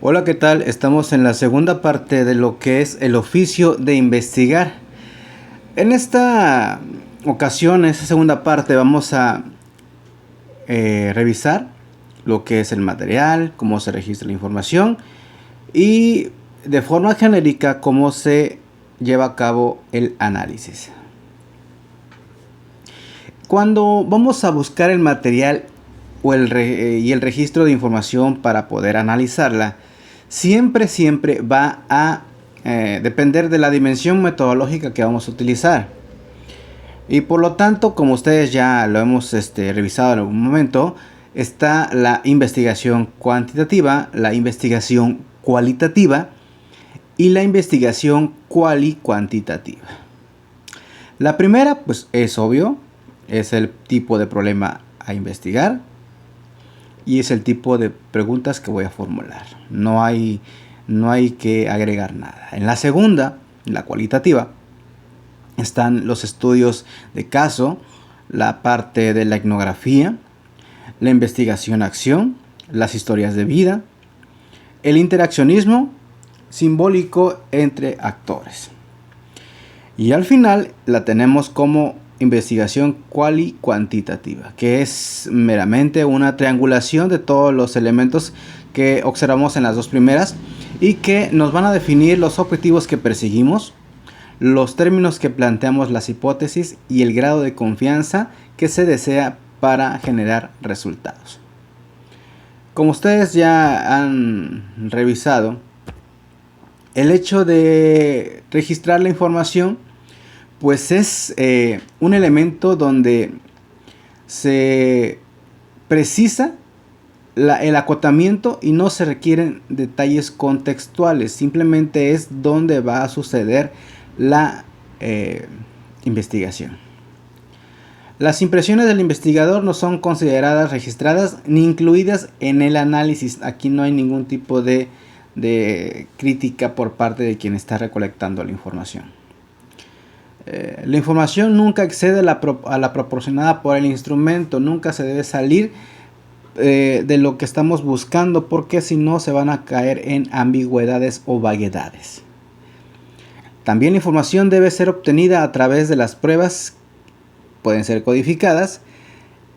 Hola, ¿qué tal? Estamos en la segunda parte de lo que es el oficio de investigar. En esta ocasión, en esta segunda parte, vamos a revisar lo que es el material, cómo se registra la información y de forma genérica cómo se lleva a cabo el análisis. Cuando vamos a buscar el material y el registro de información para poder analizarla, siempre va a depender de la dimensión metodológica que vamos a utilizar. Y por lo tanto, como ustedes ya lo hemos revisado en algún momento, está la investigación cuantitativa, la investigación cualitativa y la investigación cuantitativa. La primera, pues es obvio, es el tipo de problema a investigar y es el tipo de preguntas que voy a formular. No hay que agregar nada. En la segunda, la cualitativa, están los estudios de caso, la parte de la etnografía, la investigación-acción, las historias de vida, el interaccionismo simbólico entre actores. Y al final la tenemos como investigación cuantitativa, que es meramente una triangulación de todos los elementos que observamos en las dos primeras y que nos van a definir los objetivos que perseguimos, los términos que planteamos las hipótesis y el grado de confianza que se desea para generar resultados. Como ustedes ya han revisado, el hecho de registrar la información pues es un elemento donde se precisa el acotamiento y no se requieren detalles contextuales, simplemente es donde va a suceder la investigación. Las impresiones del investigador no son consideradas registradas ni incluidas en el análisis. Aquí no hay ningún tipo de crítica por parte de quien está recolectando la información. La información nunca excede a la proporcionada por el instrumento, nunca se debe salir de lo que estamos buscando, porque si no se van a caer en ambigüedades o vaguedades. También la información debe ser obtenida a través de las pruebas, pueden ser codificadas,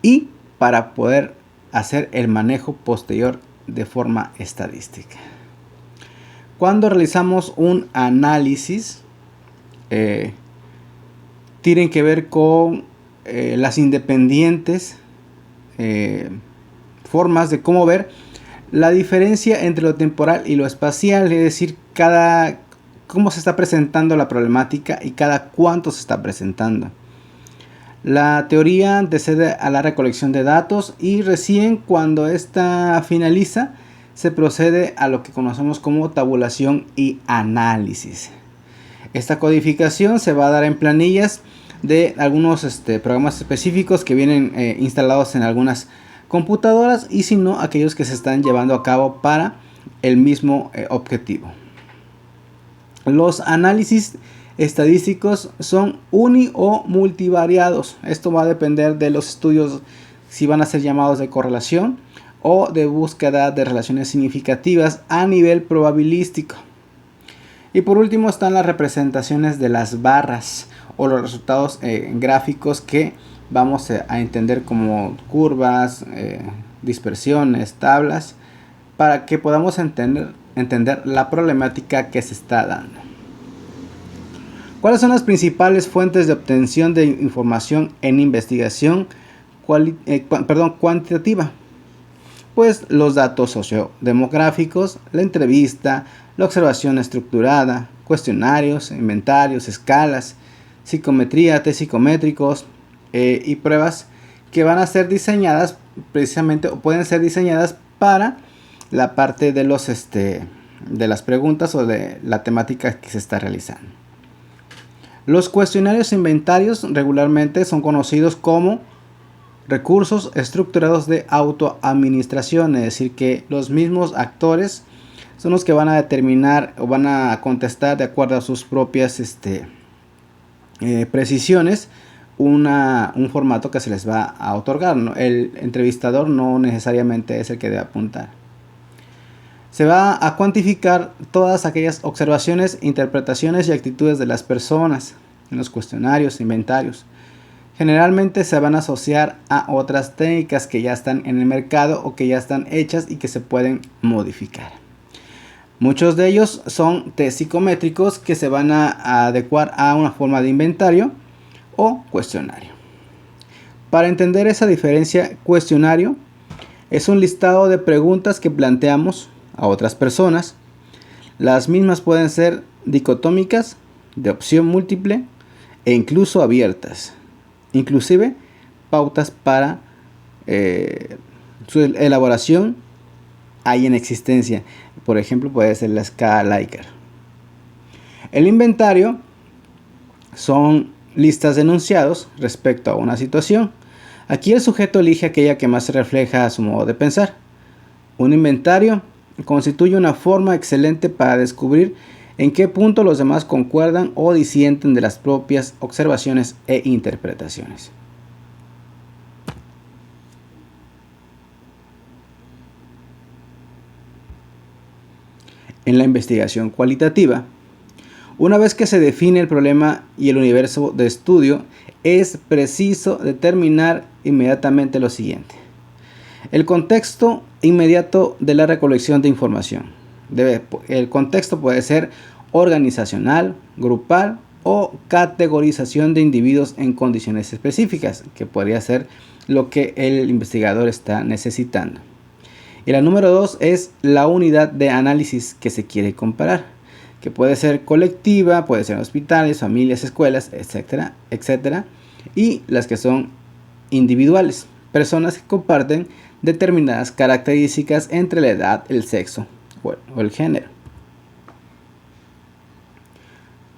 y para poder hacer el manejo posterior de forma estadística. Cuando realizamos un análisis, tienen que ver con las independientes formas de cómo ver la diferencia entre lo temporal y lo espacial, es decir, cómo se está presentando la problemática y cada cuánto se está presentando. La teoría antecede a la recolección de datos y recién cuando esta finaliza se procede a lo que conocemos como tabulación y análisis. Esta codificación se va a dar en planillas de algunos programas específicos que vienen instalados en algunas computadoras, y si no, aquellos que se están llevando a cabo para el mismo objetivo. Los análisis estadísticos son uni o multivariados. Esto va a depender de los estudios, si van a ser llamados de correlación o de búsqueda de relaciones significativas a nivel probabilístico. Y por último están las representaciones de las barras o los resultados gráficos que vamos a entender como curvas, dispersiones, tablas, para que podamos entender la problemática que se está dando. ¿Cuáles son las principales fuentes de obtención de información en investigación cuantitativa? Pues los datos sociodemográficos, la entrevista, la observación estructurada, cuestionarios, inventarios, escalas, psicometría, test psicométricos y pruebas que van a ser diseñadas precisamente, o pueden ser diseñadas para la parte de de las preguntas o de la temática que se está realizando. Los cuestionarios e inventarios regularmente son conocidos como recursos estructurados de autoadministración, es decir, que los mismos actores son los que van a determinar o van a contestar de acuerdo a sus propias precisiones un formato que se les va a otorgar, ¿no? El entrevistador no necesariamente es el que debe apuntar. Se va a cuantificar todas aquellas observaciones, interpretaciones y actitudes de las personas en los cuestionarios, inventarios. Generalmente se van a asociar a otras técnicas que ya están en el mercado o que ya están hechas y que se pueden modificar. Muchos de ellos son test psicométricos que se van a adecuar a una forma de inventario o cuestionario. Para entender esa diferencia, cuestionario es un listado de preguntas que planteamos a otras personas. Las mismas pueden ser dicotómicas, de opción múltiple e incluso abiertas. Inclusive pautas para su elaboración hay en existencia. Por ejemplo, puede ser la escala Likert. El inventario son listas de enunciados respecto a una situación. Aquí el sujeto elige aquella que más se refleja a su modo de pensar. Un inventario constituye una forma excelente para descubrir en qué punto los demás concuerdan o disienten de las propias observaciones e interpretaciones. En la investigación cualitativa, una vez que se define el problema y el universo de estudio, es preciso determinar inmediatamente lo siguiente: el contexto inmediato de la recolección de información. El contexto puede ser organizacional, grupal o categorización de individuos en condiciones específicas, que podría ser lo que el investigador está necesitando. Y la número 2 es la unidad de análisis que se quiere comparar, que puede ser colectiva, puede ser hospitales, familias, escuelas, etcétera, etcétera, y las que son individuales, personas que comparten determinadas características entre la edad, el sexo o el género.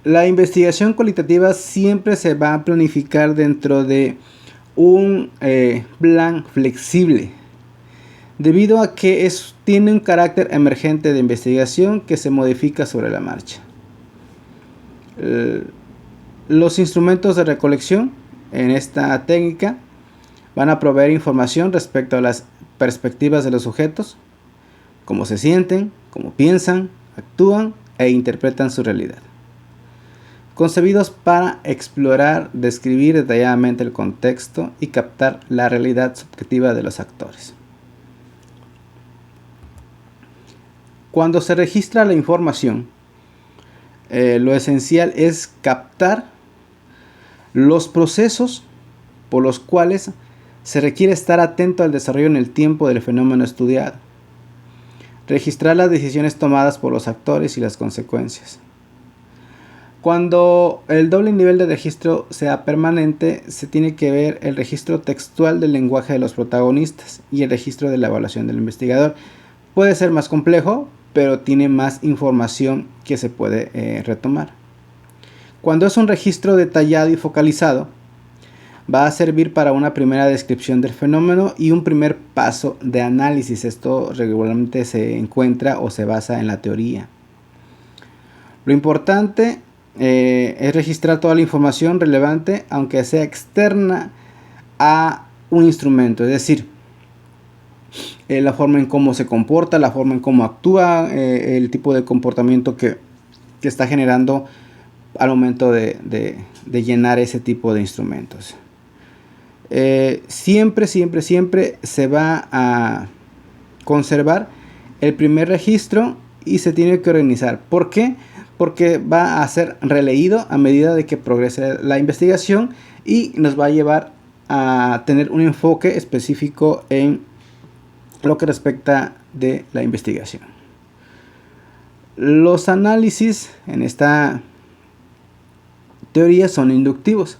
La investigación cualitativa siempre se va a planificar dentro de un plan flexible, debido a que tiene un carácter emergente de investigación que se modifica sobre la marcha. Los instrumentos de recolección en esta técnica van a proveer información respecto a las perspectivas de los sujetos, cómo se sienten, cómo piensan, actúan e interpretan su realidad, concebidos para explorar, describir detalladamente el contexto y captar la realidad subjetiva de los actores. Cuando se registra la información, lo esencial es captar los procesos por los cuales se requiere estar atento al desarrollo en el tiempo del fenómeno estudiado, registrar las decisiones tomadas por los actores y las consecuencias. Cuando el doble nivel de registro sea permanente, se tiene que ver el registro textual del lenguaje de los protagonistas y el registro de la evaluación del investigador. Puede ser más complejo, pero tiene más información que se puede retomar. Cuando es un registro detallado y focalizado, va a servir para una primera descripción del fenómeno y un primer paso de análisis. Esto regularmente se encuentra o se basa en la teoría. Lo importante es registrar toda la información relevante, aunque sea externa a un instrumento, es decir, la forma en cómo se comporta, la forma en cómo actúa, el tipo de comportamiento que está generando al momento de llenar ese tipo de instrumentos. Siempre se va a conservar el primer registro y se tiene que organizar. ¿Por qué? Porque va a ser releído a medida de que progrese la investigación y nos va a llevar a tener un enfoque específico en lo que respecta de la investigación. Los análisis en esta teoría son inductivos.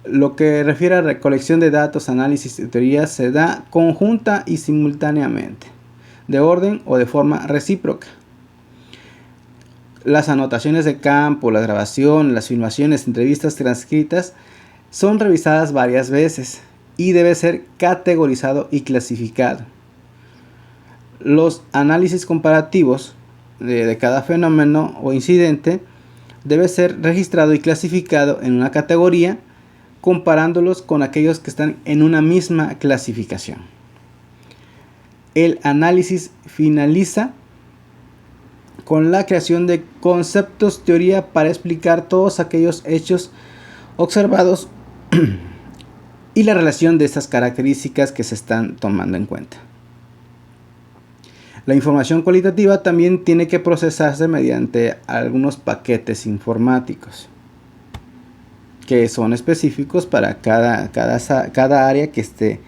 Lo que refiere a recolección de datos, análisis y teorías se da conjunta y simultáneamente, de orden o de forma recíproca. Las anotaciones de campo, la grabación, las filmaciones, entrevistas transcritas son revisadas varias veces y debe ser categorizado y clasificado. Los análisis comparativos de cada fenómeno o incidente debe ser registrado y clasificado en una categoría, comparándolos con aquellos que están en una misma clasificación. El análisis finaliza con la creación de conceptos, teoría para explicar todos aquellos hechos observados y la relación de estas características que se están tomando en cuenta. La información cualitativa también tiene que procesarse mediante algunos paquetes informáticos que son específicos para cada área que esté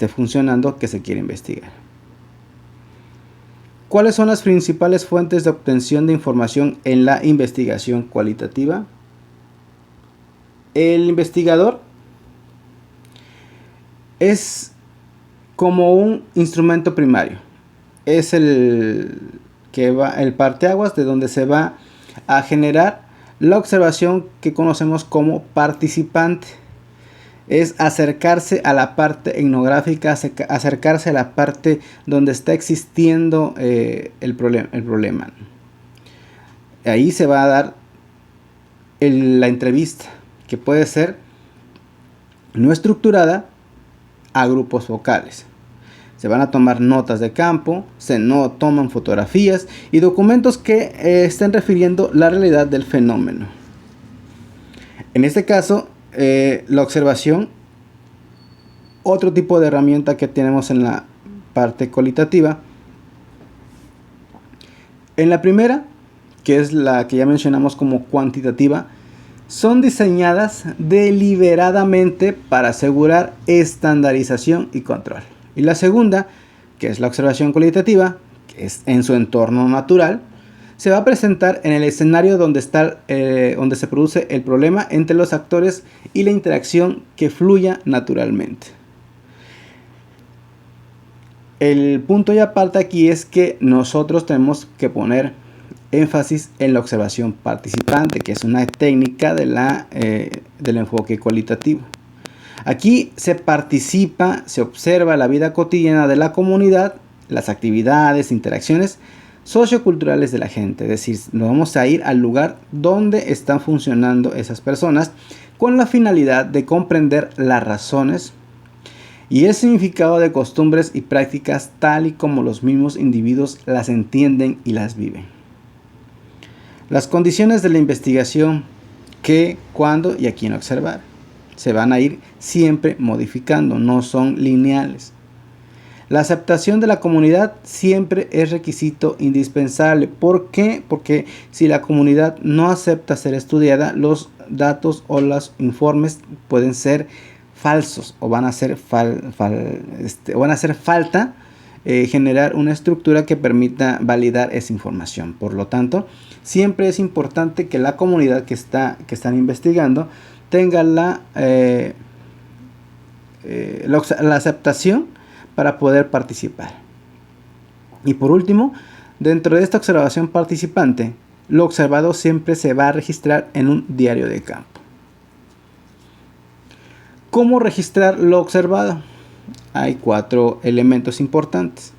funcionando, que se quiere investigar. ¿Cuáles son las principales fuentes de obtención de información en la investigación cualitativa? El investigador es como un instrumento primario. Es el parteaguas de donde se va a generar la observación que conocemos como participante. Es acercarse a la parte etnográfica, acercarse a la parte donde está existiendo el problema. Ahí se va a dar la entrevista, que puede ser no estructurada, a grupos focales. Se van a tomar notas de campo, toman fotografías y documentos que estén refiriendo la realidad del fenómeno. En este caso, la observación, otro tipo de herramienta que tenemos en la parte cualitativa. En la primera, que es la que ya mencionamos como cuantitativa, son diseñadas deliberadamente para asegurar estandarización y control. Y la segunda, que es la observación cualitativa, que es en su entorno natural, se va a presentar en el escenario donde se produce el problema entre los actores y la interacción que fluya naturalmente. El punto y aparte aquí es que nosotros tenemos que poner énfasis en la observación participante, que es una técnica del enfoque cualitativo. Aquí se participa, se observa la vida cotidiana de la comunidad, las actividades, interacciones socioculturales de la gente. Es decir, nos vamos a ir al lugar donde están funcionando esas personas con la finalidad de comprender las razones y el significado de costumbres y prácticas tal y como los mismos individuos las entienden y las viven. Las condiciones de la investigación, qué, cuándo y a quién observar, se van a ir siempre modificando, no son lineales. La aceptación de la comunidad siempre es requisito indispensable. ¿Por qué? Porque si la comunidad no acepta ser estudiada, los datos o los informes pueden ser falsos o van a hacer falta generar una estructura que permita validar esa información. Por lo tanto, siempre es importante que la comunidad que están investigando tenga la aceptación para poder participar. Y por último, dentro de esta observación participante, lo observado siempre se va a registrar en un diario de campo. ¿Cómo registrar lo observado? Hay 4 elementos importantes.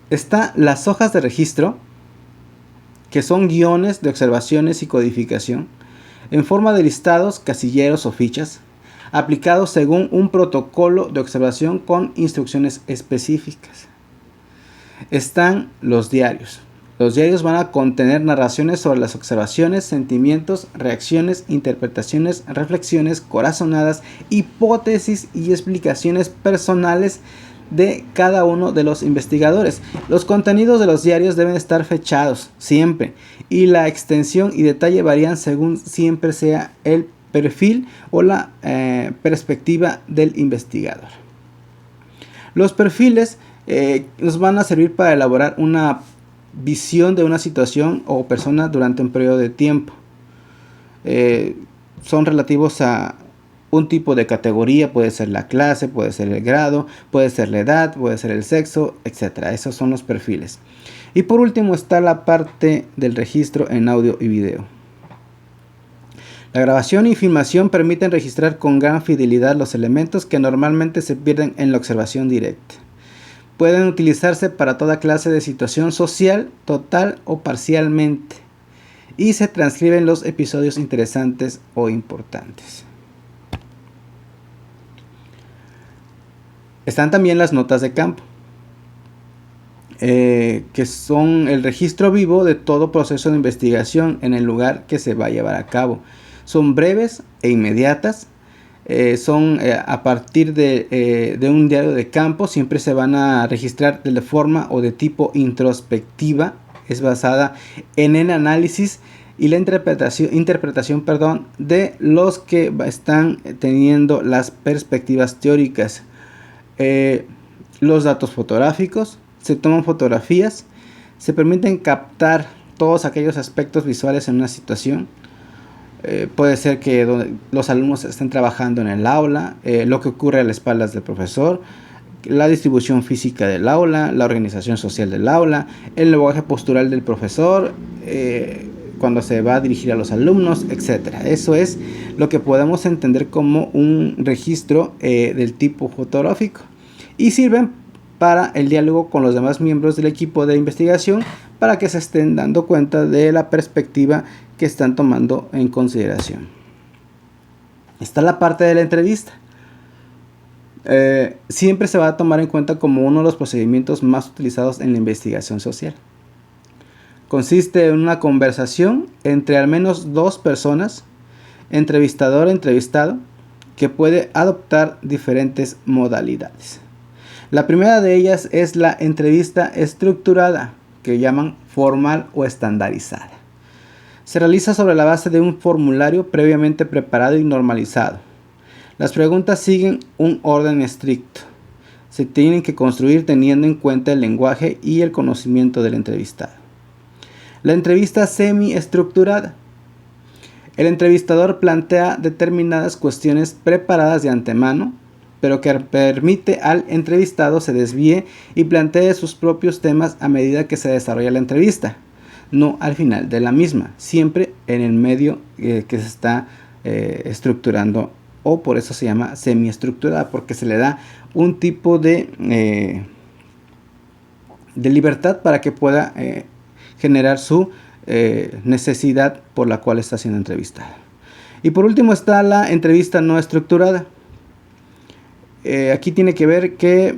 Están las hojas de registro, que son guiones de observaciones y codificación, en forma de listados, casilleros o fichas, aplicados según un protocolo de observación con instrucciones específicas. Están los diarios. Los diarios van a contener narraciones sobre las observaciones, sentimientos, reacciones, interpretaciones, reflexiones, corazonadas, hipótesis y explicaciones personales de cada uno de los investigadores. Los contenidos de los diarios deben estar fechados siempre y la extensión y detalle varían según siempre sea el perfil o la perspectiva del investigador. Los perfiles nos van a servir para elaborar una visión de una situación o persona durante un periodo de tiempo. Son relativos a un tipo de categoría, puede ser la clase, puede ser el grado, puede ser la edad, puede ser el sexo, etc. Esos son los perfiles. Y por último está la parte del registro en audio y video. La grabación y filmación permiten registrar con gran fidelidad los elementos que normalmente se pierden en la observación directa. Pueden utilizarse para toda clase de situación social, total o parcialmente, y se transcriben los episodios interesantes o importantes. Están también las notas de campo. que son el registro vivo de todo proceso de investigación en el lugar que se va a llevar a cabo. Son breves e inmediatas. Son a partir de un diario de campo. Siempre se van a registrar de forma o de tipo introspectiva. Es basada en el análisis y la interpretación de los que están teniendo las perspectivas teóricas. Los datos fotográficos, se toman fotografías, se permiten captar todos aquellos aspectos visuales en una situación. Puede ser que los alumnos estén trabajando en el aula, lo que ocurre a las espaldas del profesor, la distribución física del aula, la organización social del aula, el lenguaje postural del profesor, cuando se va a dirigir a los alumnos, etc. Eso es lo que podemos entender como un registro del tipo fotográfico, y sirven para el diálogo con los demás miembros del equipo de investigación, para que se estén dando cuenta de la perspectiva que están tomando en consideración. Está la parte de la entrevista. Siempre se va a tomar en cuenta como uno de los procedimientos más utilizados en la investigación social. Consiste en una conversación entre al menos dos personas, entrevistador e entrevistado, que puede adoptar diferentes modalidades. La primera de ellas es la entrevista estructurada, que llaman formal o estandarizada. Se realiza sobre la base de un formulario previamente preparado y normalizado. Las preguntas siguen un orden estricto. Se tienen que construir teniendo en cuenta el lenguaje y el conocimiento del entrevistado. La entrevista semiestructurada. El entrevistador plantea determinadas cuestiones preparadas de antemano, pero que permite al entrevistado se desvíe y plantee sus propios temas a medida que se desarrolla la entrevista, no al final de la misma, siempre en el medio que se está estructurando, o por eso se llama semiestructurada, porque se le da un tipo de libertad para que pueda generar su necesidad por la cual está siendo entrevistada. Y por último está la entrevista no estructurada. Aquí tiene que ver que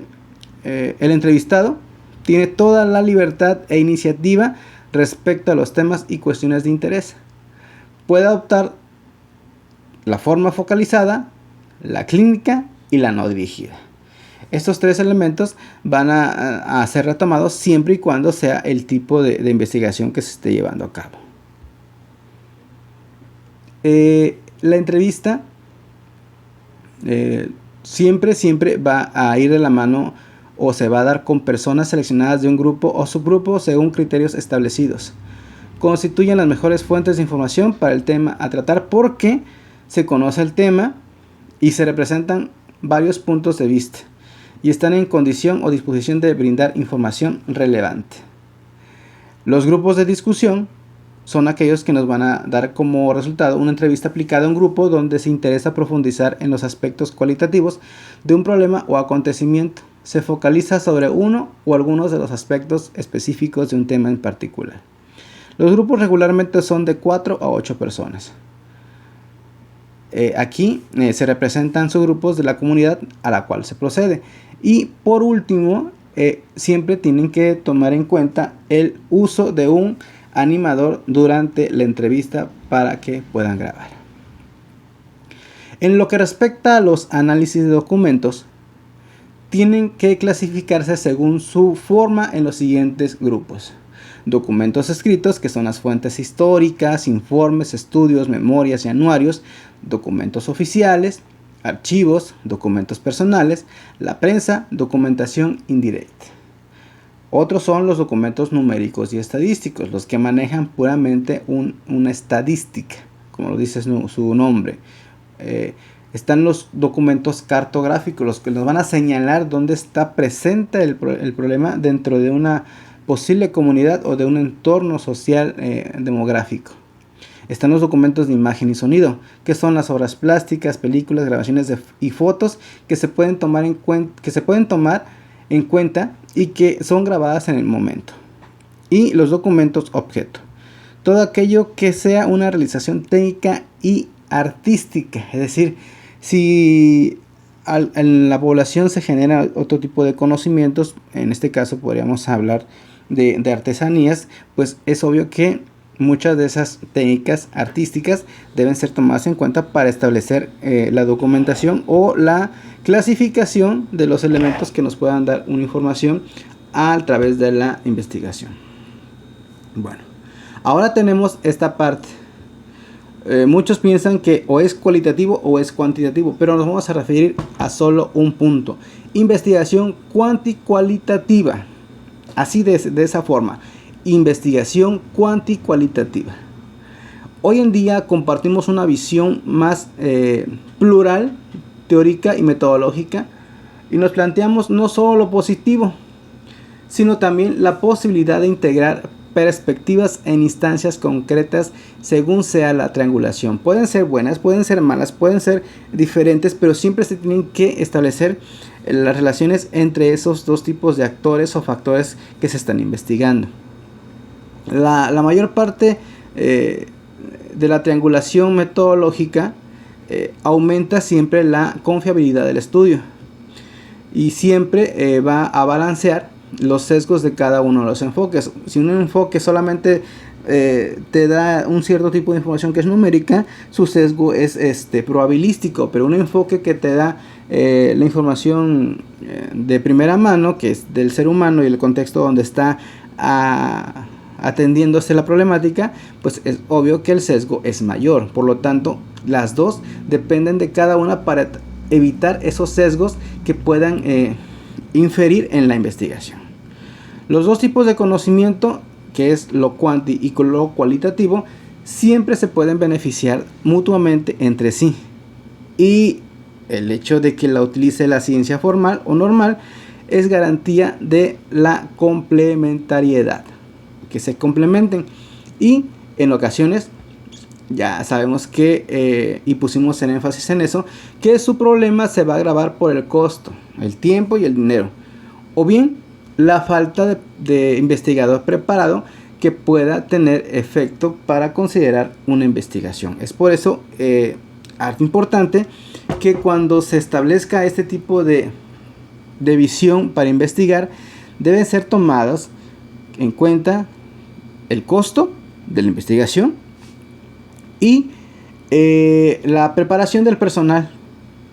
el entrevistado tiene toda la libertad e iniciativa respecto a los temas y cuestiones de interés. Puede adoptar la forma focalizada, la clínica y la no dirigida. Estos tres elementos van a ser retomados siempre y cuando sea el tipo de investigación que se esté llevando a cabo. La entrevista siempre va a ir de la mano o se va a dar con personas seleccionadas de un grupo o subgrupo según criterios establecidos. Constituyen las mejores fuentes de información para el tema a tratar, porque se conoce el tema y se representan varios puntos de vista y están en condición o disposición de brindar información relevante. Los grupos de discusión son aquellos que nos van a dar como resultado una entrevista aplicada a un grupo donde se interesa profundizar en los aspectos cualitativos de un problema o acontecimiento. Se focaliza sobre uno o algunos de los aspectos específicos de un tema en particular. Los grupos regularmente son de 4 a 8 personas. Aquí se representan subgrupos de la comunidad a la cual se procede. Y por último, siempre tienen que tomar en cuenta el uso de un animador durante la entrevista para que puedan grabar. En lo que respecta a los análisis de documentos, tienen que clasificarse según su forma en los siguientes grupos. Documentos escritos, que son las fuentes históricas, informes, estudios, memorias y anuarios. Documentos oficiales, archivos, documentos personales, la prensa, documentación indirecta. Otros son los documentos numéricos y estadísticos, los que manejan puramente una estadística, como lo dice su nombre. Están los documentos cartográficos, los que nos van a señalar dónde está presente el problema dentro de una posible comunidad o de un entorno social demográfico. Están los documentos de imagen y sonido, que son las obras plásticas, películas, grabaciones y fotos que se pueden tomar en cuenta y que son grabadas en el momento. Y los documentos objeto, todo aquello que sea una realización técnica y artística, es decir, si en la población se genera otro tipo de conocimientos, en este caso podríamos hablar de artesanías, pues es obvio que muchas de esas técnicas artísticas deben ser tomadas en cuenta para establecer la documentación o la clasificación de los elementos que nos puedan dar una información a través de la investigación. Bueno, ahora tenemos esta parte. Muchos piensan que o es cualitativo o es cuantitativo, pero nos vamos a referir a solo un punto: investigación cuantitativa. Así de esa forma, investigación cuantitativa. Hoy en día compartimos una visión más plural, teórica y metodológica, y nos planteamos no solo lo positivo, sino también la posibilidad de integrar perspectivas en instancias concretas según sea la triangulación. Pueden ser buenas, pueden ser malas, pueden ser diferentes, pero siempre se tienen que establecer las relaciones entre esos dos tipos de actores o factores que se están investigando. La mayor parte de la triangulación metodológica aumenta siempre la confiabilidad del estudio y siempre va a balancear los sesgos de cada uno de los enfoques. Si un enfoque solamente te da un cierto tipo de información que es numérica, su sesgo es probabilístico, pero un enfoque que te da la información de primera mano, que es del ser humano y el contexto donde está atendiéndose la problemática, pues es obvio que el sesgo es mayor. Por lo tanto, las dos dependen de cada una para evitar esos sesgos que puedan inferir en la investigación. Los dos tipos de conocimiento, que es lo cuanti y lo cualitativo, siempre se pueden beneficiar mutuamente entre sí. Y el hecho de que la utilice la ciencia formal o normal es garantía de la complementariedad, que se complementen. Y en ocasiones ya sabemos que, y pusimos el énfasis en eso, que su problema se va a agravar por el costo, el tiempo y el dinero, o bien la falta de investigador preparado que pueda tener efecto para considerar una investigación. Es por eso importante que cuando se establezca este tipo de visión para investigar, deben ser tomadas en cuenta el costo de la investigación y la preparación del personal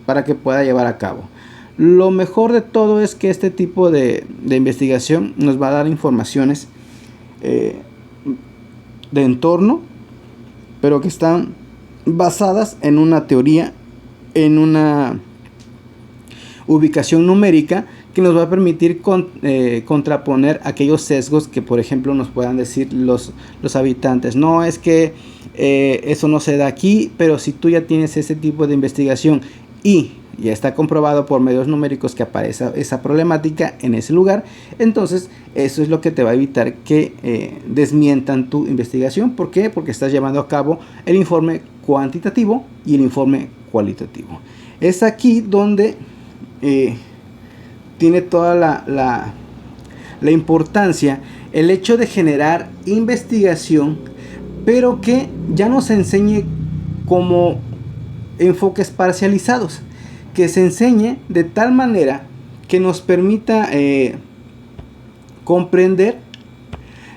para que pueda llevar a cabo. Lo mejor de todo es que este tipo de investigación nos va a dar informaciones de entorno, pero que están basadas en una teoría, en una ubicación numérica que nos va a permitir contraponer aquellos sesgos que, por ejemplo, nos puedan decir los habitantes. No, es que eso no se da aquí, pero si tú ya tienes ese tipo de investigación y ya está comprobado por medios numéricos que aparece esa problemática en ese lugar, entonces eso es lo que te va a evitar que desmientan tu investigación. ¿Por qué? Porque estás llevando a cabo el informe cuantitativo y el informe cualitativo. Es aquí donde tiene toda la importancia el hecho de generar investigación, pero que ya no se enseñe como enfoques parcializados, que se enseñe de tal manera que nos permita comprender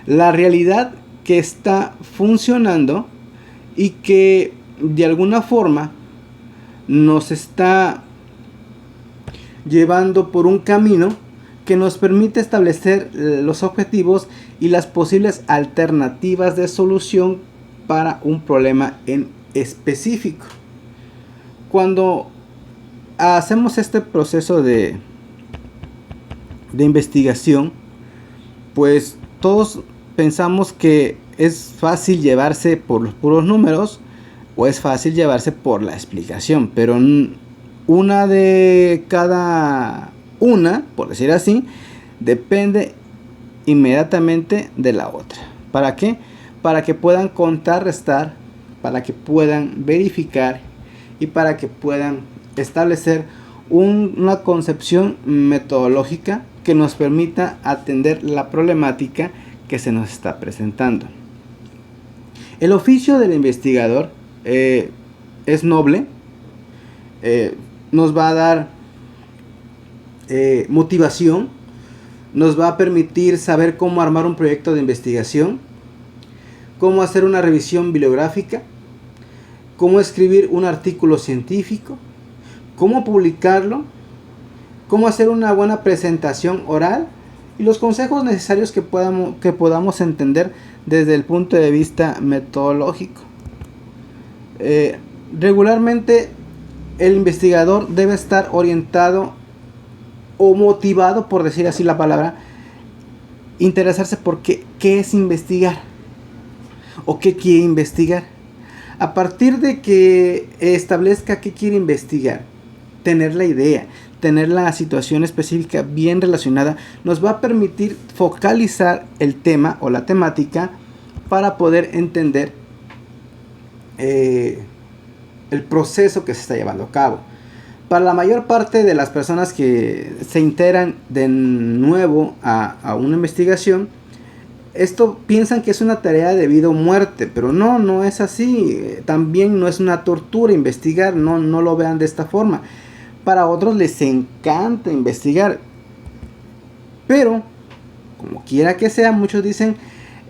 la realidad que está funcionando y que de alguna forma nos está llevando por un camino que nos permite establecer los objetivos y las posibles alternativas de solución para un problema en específico. Cuando hacemos este proceso de investigación, pues todos pensamos que es fácil llevarse por los puros números o es fácil llevarse por la explicación, pero una de cada una, por decir así, depende inmediatamente de la otra. ¿Para qué? Para que puedan contrarrestar, para que puedan verificar y para que puedan establecer una concepción metodológica que nos permita atender la problemática que se nos está presentando. El oficio del investigador es noble, nos va a dar motivación, nos va a permitir saber cómo armar un proyecto de investigación, cómo hacer una revisión bibliográfica, cómo escribir un artículo científico, cómo publicarlo, cómo hacer una buena presentación oral y los consejos necesarios que podamos entender desde el punto de vista metodológico. Regularmente el investigador debe estar orientado o motivado, por decir así la palabra, interesarse por qué es investigar o qué quiere investigar. A partir de que establezca qué quiere investigar, tener la idea, tener la situación específica bien relacionada, nos va a permitir focalizar el tema o la temática para poder entender el proceso que se está llevando a cabo. Para la mayor parte de las personas que se integran de nuevo a una investigación, esto piensan que es una tarea de vida o muerte, pero no es así. También no es una tortura investigar, no lo vean de esta forma. Para otros les encanta investigar, pero como quiera que sea, muchos dicen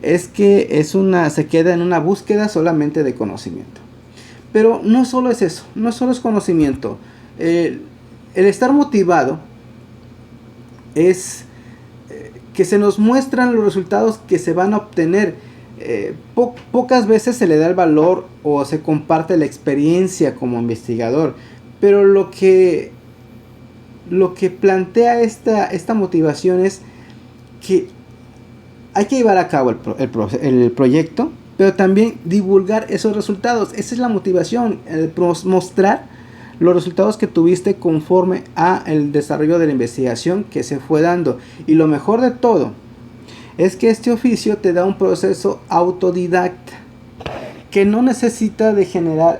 es que se queda en una búsqueda solamente de conocimiento. Pero no solo es eso, no solo es conocimiento. El estar motivado es que se nos muestran los resultados que se van a obtener. Pocas veces se le da el valor o se comparte la experiencia como investigador, pero lo que plantea esta motivación es que hay que llevar a cabo el proyecto, pero también divulgar esos resultados. Esa es la motivación, mostrar los resultados que tuviste conforme a el desarrollo de la investigación que se fue dando. Y lo mejor de todo es que este oficio te da un proceso autodidacta que no necesita de generar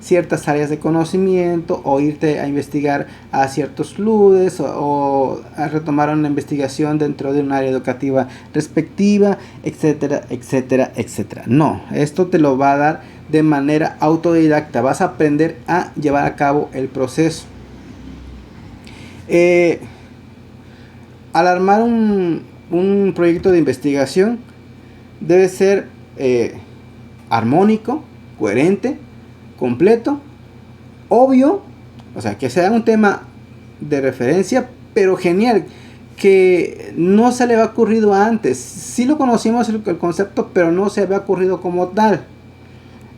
ciertas áreas de conocimiento o irte a investigar a ciertos clubes o a retomar una investigación dentro de un área educativa respectiva, etcétera, etcétera, etcétera. No, esto te lo va a dar de manera autodidacta. Vas a aprender a llevar a cabo el proceso. Al armar un proyecto de investigación debe ser armónico, coherente, completo, obvio, o sea, que sea un tema de referencia, pero genial, que no se le había ocurrido antes. Sí lo conocimos el concepto, pero no se había ocurrido como tal.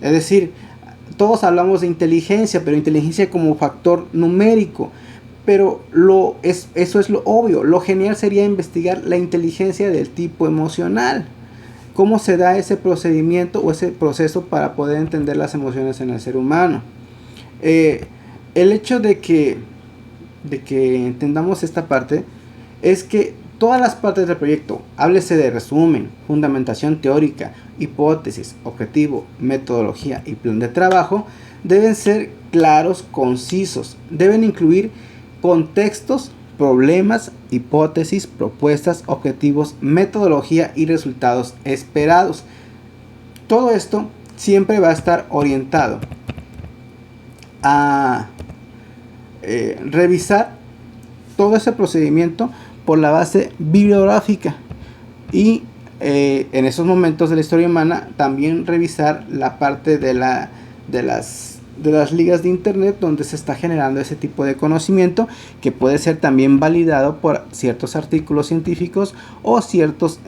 Es decir, todos hablamos de inteligencia, pero inteligencia como factor numérico. Pero eso es lo obvio. Lo genial sería investigar la inteligencia del tipo emocional. Cómo se da ese procedimiento o ese proceso para poder entender las emociones en el ser humano. El hecho de que entendamos esta parte es que todas las partes del proyecto, háblese de resumen, fundamentación teórica, hipótesis, objetivo, metodología y plan de trabajo, deben ser claros, concisos, deben incluir contextos, problemas, hipótesis, propuestas, objetivos, metodología y resultados esperados. Todo esto siempre va a estar orientado a revisar todo ese procedimiento por la base bibliográfica y en esos momentos de la historia humana también revisar la parte de las ligas de internet donde se está generando ese tipo de conocimiento, que puede ser también validado por ciertos artículos científicos o ciertas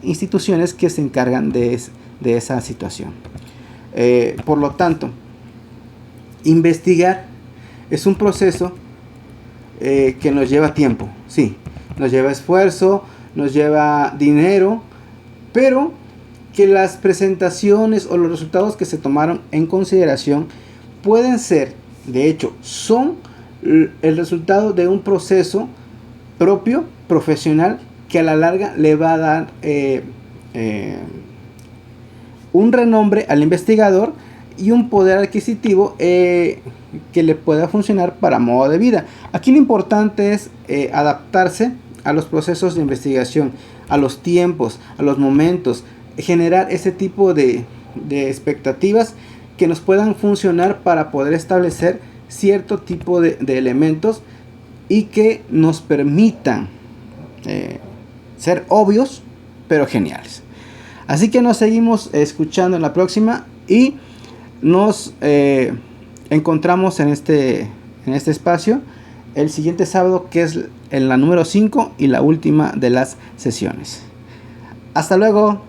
instituciones que se encargan de esa situación. Por lo tanto, investigar es un proceso que nos lleva tiempo, sí, nos lleva esfuerzo, nos lleva dinero, pero que las presentaciones o los resultados que se tomaron en consideración pueden ser, de hecho, son el resultado de un proceso propio, profesional, que a la larga le va a dar un renombre al investigador y un poder adquisitivo que le pueda funcionar para modo de vida. Aquí lo importante es adaptarse a los procesos de investigación, a los tiempos, a los momentos, generar ese tipo de expectativas que nos puedan funcionar para poder establecer cierto tipo de elementos y que nos permitan ser obvios pero geniales. Así que nos seguimos escuchando en la próxima y nos encontramos en este espacio el siguiente sábado, que es en la número 5 y la última de las sesiones. Hasta luego.